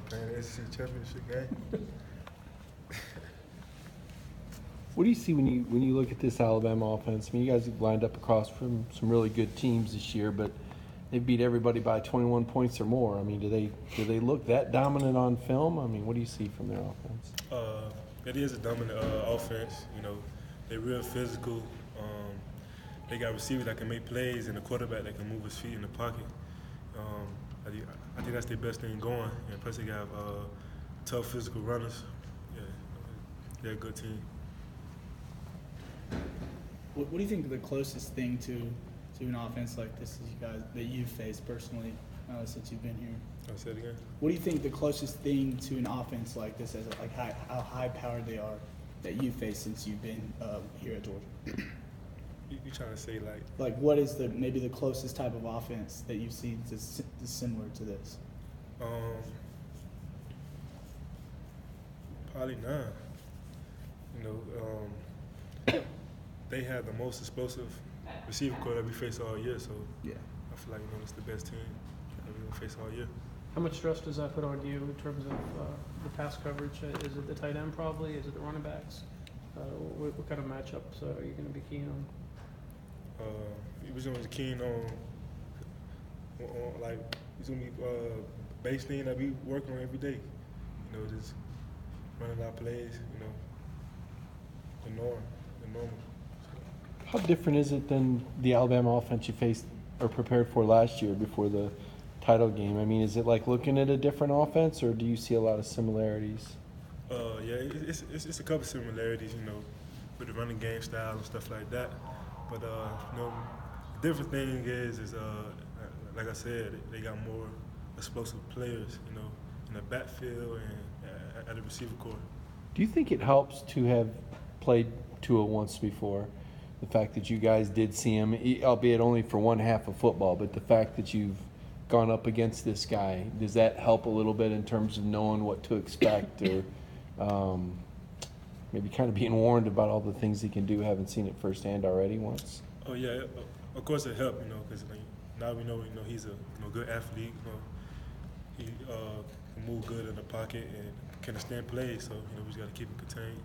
Playing the SEC championship game. What do you see when you look at this Alabama offense? I mean, you guys have lined up across from some really good teams this year, but they beat everybody by 21 points or more. I mean, do they look that dominant on film? I mean, what do you see from their offense? It is a dominant offense. You know, they're real physical. They got receivers that can make plays and a quarterback that can move his feet in the pocket. I think that's their best thing going. And plus, they got tough physical runners. Yeah, they're a good team. What do you think the closest thing to an offense like this is that you've faced personally since you've been here? I'll say it again. What do you think the closest thing to an offense like this is, like how high powered they are that you've faced since you've been here at Georgia? You trying to say like what is maybe the closest type of offense that you've seen that's similar to this? Probably none. You know, they have the most explosive receiver core that we face all year. So yeah, I feel like it's the best team that we're gonna face all year. How much stress does that put on you in terms of the pass coverage? Is it the tight end probably? Is it the running backs? What kind of matchups are you going to be keen on? He was going to be keen on like he's going to be base thing that we work on every day. You know, just running our plays. You know, the normal. How different is it than the Alabama offense you faced or prepared for last year before the title game? I mean, is it like looking at a different offense, or do you see a lot of similarities? Yeah, it's a couple similarities, you know, with the running game style and stuff like that. But you know, the different thing is like I said, they got more explosive players, you know, in the backfield and at the receiver core. Do you think it helps to have played Tua once before? The fact that you guys did see him, albeit only for one half of football, but the fact that you've gone up against this guy, does that help a little bit in terms of knowing what to expect, or maybe kind of being warned about all the things he can do, having seen it firsthand already once? Oh yeah, of course it helped, you know, because now we know, he's a good athlete. You know, he can move good in the pocket and can extend plays. So we just got to keep him contained.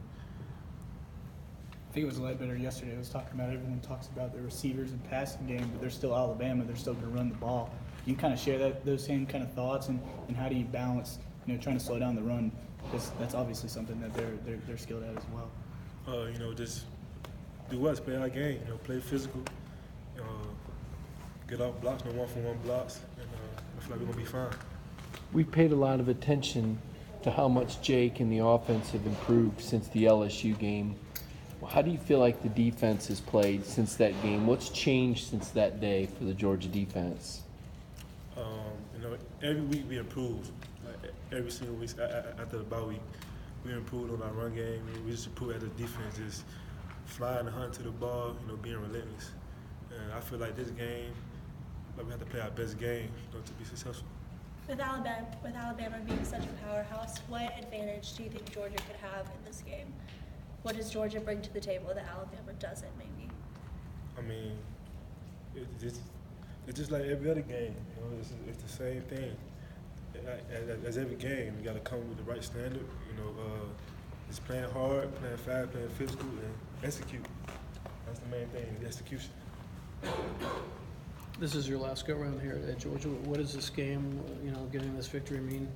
I think it was Ledbetter yesterday. It was talking about everyone talks about the receivers and passing game, but they're still Alabama. They're still going to run the ball. You kind of share those same kind of thoughts, and how do you balance, trying to slow down the run? Because that's obviously something that they're skilled at as well. Just do us, play our game. Play physical. Get off blocks, no one-for-one blocks, and I feel like we're gonna be fine. We've paid a lot of attention to how much Jake and the offense have improved since the LSU game. How do you feel like the defense has played since that game? What's changed since that day for the Georgia defense? Every week we improve. Like every single week after the bye week, we improved on our run game. We just improved at the defense, just flying and hunting to the ball, being relentless. And I feel like this game, we have to play our best game, to be successful. With Alabama being such a powerhouse, what advantage do you think Georgia could have in this game? What does Georgia bring to the table that Alabama doesn't, maybe? I mean, it's just like every other game. It's the same thing. As every game, you got to come with the right standard. Just playing hard, playing fast, playing physical, and execute. That's the main thing, the execution. This is your last go-around here at Georgia. What does this game, getting this victory mean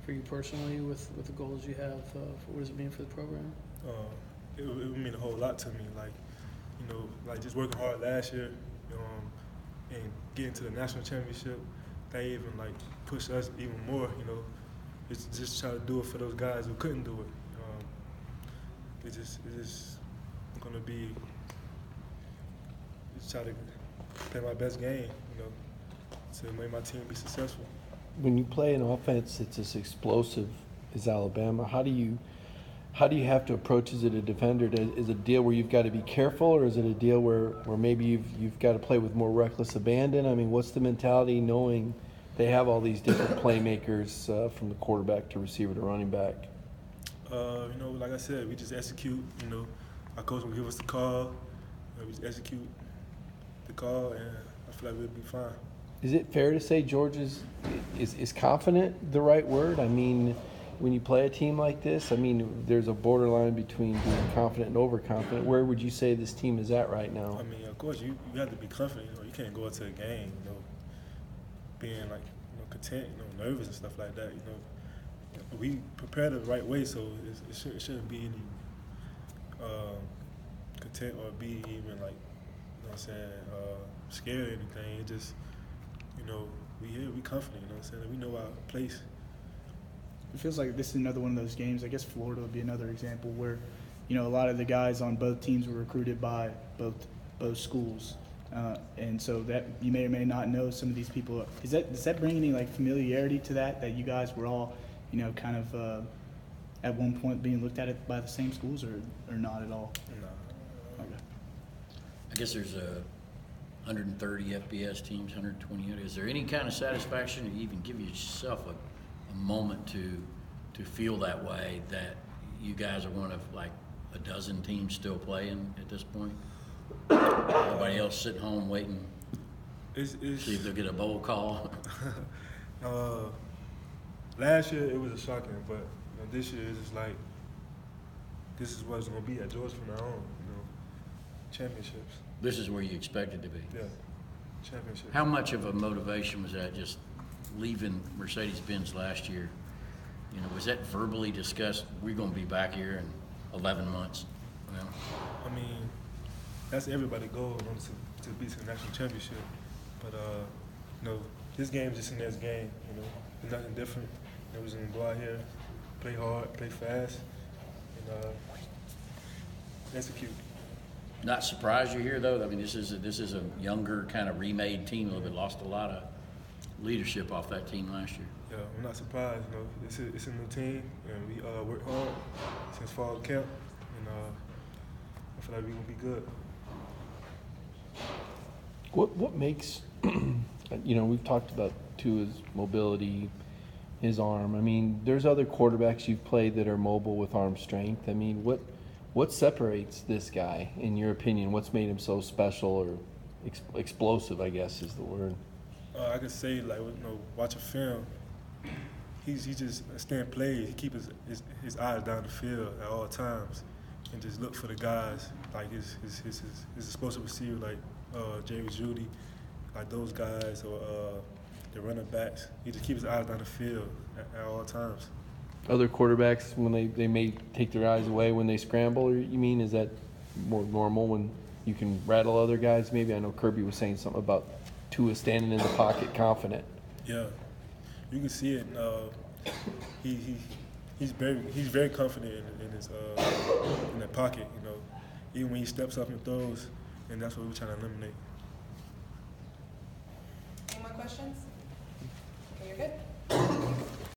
for you personally with the goals you have? What does it mean for the program? It would mean a whole lot to me. Like just working hard last year, and getting to the national championship, they even push us even more. It's just try to do it for those guys who couldn't do it. It's just gonna be just try to play my best game, to make my team be successful. When you play an offense that's as explosive as Alabama, how do you have to approach? Is it a defender? Is it a deal where you've got to be careful, or is it a deal where maybe you've got to play with more reckless abandon? I mean, what's the mentality knowing they have all these different playmakers from the quarterback to receiver to running back? Like I said, we just execute. Our coach will give us the call. We just execute the call, and I feel like we'll be fine. Is it fair to say Georgia's is confident the right word? I mean, when you play a team like this, I mean, there's a borderline between being confident and overconfident. Where would you say this team is at right now? I mean, of course, you have to be confident. You can't go into a game, being like, content, nervous and stuff like that. We prepare the right way, so it shouldn't be any content or be even like, scared or anything. It just, we here, we confident. We know our place. It feels like this is another one of those games. I guess Florida would be another example where, a lot of the guys on both teams were recruited by both schools, and so that you may or may not know some of these people. Does that bring any like familiarity to that you guys were all, kind of at one point being looked at it by the same schools, or not at all? No. Okay. I guess there's 130 FBS teams, 120. Is there any kind of satisfaction, or even give yourself a moment to feel that way, that you guys are one of like a dozen teams still playing at this point? Everybody else sitting home waiting, see if they'll get a bowl call. Last year it was shocking, but this year it's just like this is what it's gonna be at Georgia from now on. Championships. This is where you expected to be. Yeah, championships. How much of a motivation was that, just leaving Mercedes-Benz last year? Was that verbally discussed? We're going to be back here in 11 months. I mean, that's everybody's goal, to be to the national championship. But this game is just the next game. It's nothing different. We're just gonna go out here, play hard, play fast, and execute. Not surprised you're here though. I mean, this is a younger kind of remade team. A little bit lost a lot of leadership off that team last year. Yeah, I'm not surprised. It's a new team, and we worked hard since fall camp, and I feel like we're gonna be good. What makes we've talked about Tua's mobility, his arm. I mean, there's other quarterbacks you've played that are mobile with arm strength. I mean, what separates this guy, in your opinion? What's made him so special or explosive, I guess is the word? I could say, watch a film. He's just stand plays. He keep his eyes down the field at all times, and just look for the guys like his explosive receiver, like Jerry Judy, like those guys, or the running backs. He just keeps his eyes down the field at all times. Other quarterbacks, when they may take their eyes away when they scramble, or you mean, is that more normal when you can rattle other guys? Maybe I know Kirby was saying something about Tua standing in the pocket confident. Yeah, you can see it. He's very confident in his in the pocket. Even when he steps up and throws, and that's what we're trying to eliminate. Any more questions? Okay, you're good.